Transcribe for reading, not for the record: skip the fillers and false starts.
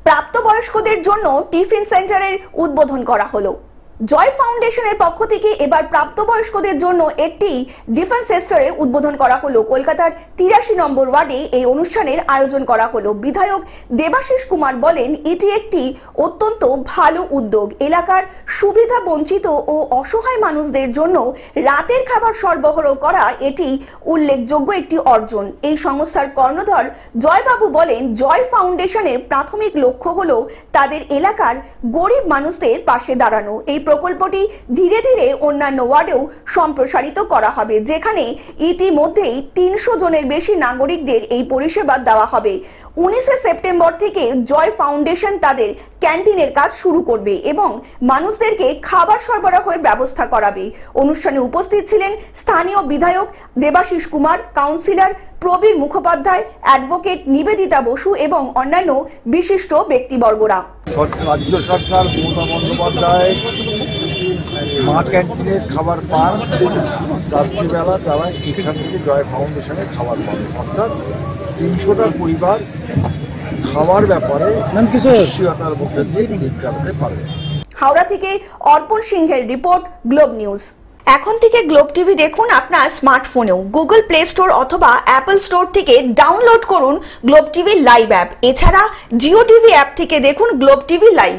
প্রাপ্তবয়স্কদের জন্য টিফিন সেন্টারের উদ্বোধন করা হলো। জয় ফাউন্ডেশনের পক্ষ থেকে এবার প্রাপ্তবয়স্কদের জন্য একটি ডিফেন্স সেন্টারে উদ্বোধন করা হলো। কলকাতার ৮৩ নম্বর ওয়ার্ডে এই অনুষ্ঠানের আয়োজন করা হলো। বিধায়ক দেবাশিস কুমার বলেন, এটি একটি অত্যন্ত ভালো উদ্যোগ। এলাকার সুবিধা বঞ্চিত ও অসহায় মানুষদের জন্য রাতের খাবার সরবরাহ করা এটি উল্লেখযোগ্য একটি অর্জন। এই সংস্থার কর্ণধার জয়বাবু বলেন, জয় ফাউন্ডেশনের প্রাথমিক লক্ষ্য হলো তাদের এলাকার গরিব মানুষদের পাশে দাঁড়ানো। এই প্রকল্পটি ধীরে ধীরে অন্যান্য ওয়ার্ডেও সম্প্রসারিত করা হবে, যেখানে ইতিমধ্যেই ৩০০ জনের বেশি নাগরিকদের এই পরিষেবা দেওয়া হবে। 19 সেপ্টেম্বর থেকে জয় ফাউন্ডেশন তাদের ক্যান্টিনের কাজ শুরু করবে এবং মানুষদেরকে খাবার সরবরাহের ব্যবস্থা করাবে। অনুষ্ঠানে উপস্থিত ছিলেন স্থানীয় বিধায়ক দেবাশিস কুমার, কাউন্সিলর প্রবীর মুখোপাধ্যায়, অ্যাডভোকেট নিবেদিতা বসু এবং অন্যান্য বিশিষ্ট ব্যক্তিবর্গরা। রাজ্য সরকার মমতা বন্দ্যোপাধ্যায় মা ক্যান্টিনের খাবার পান, রাত্রিবেলা তারা এখান থেকে জয় ফাউন্ডেশনের খাবার পান। অর্থাৎ ৩০০টা পরিবার খাওয়ার ব্যাপারে সক্রিয়তার মধ্যে দিয়ে নিতে পারবে। হাওড়া থেকে অর্পণ সিংহের রিপোর্ট, গ্লোব নিউজ। এখন থেকে গ্লোব টিভি দেখুন আপনার স্মার্টফোনেও। গুগল প্লে স্টোর অথবা অ্যাপল স্টোর থেকে ডাউনলোড করুন গ্লোব টিভি লাইভ অ্যাপ। এছাড়া জিও টিভি অ্যাপ থেকে দেখুন গ্লোব টিভি লাইভ।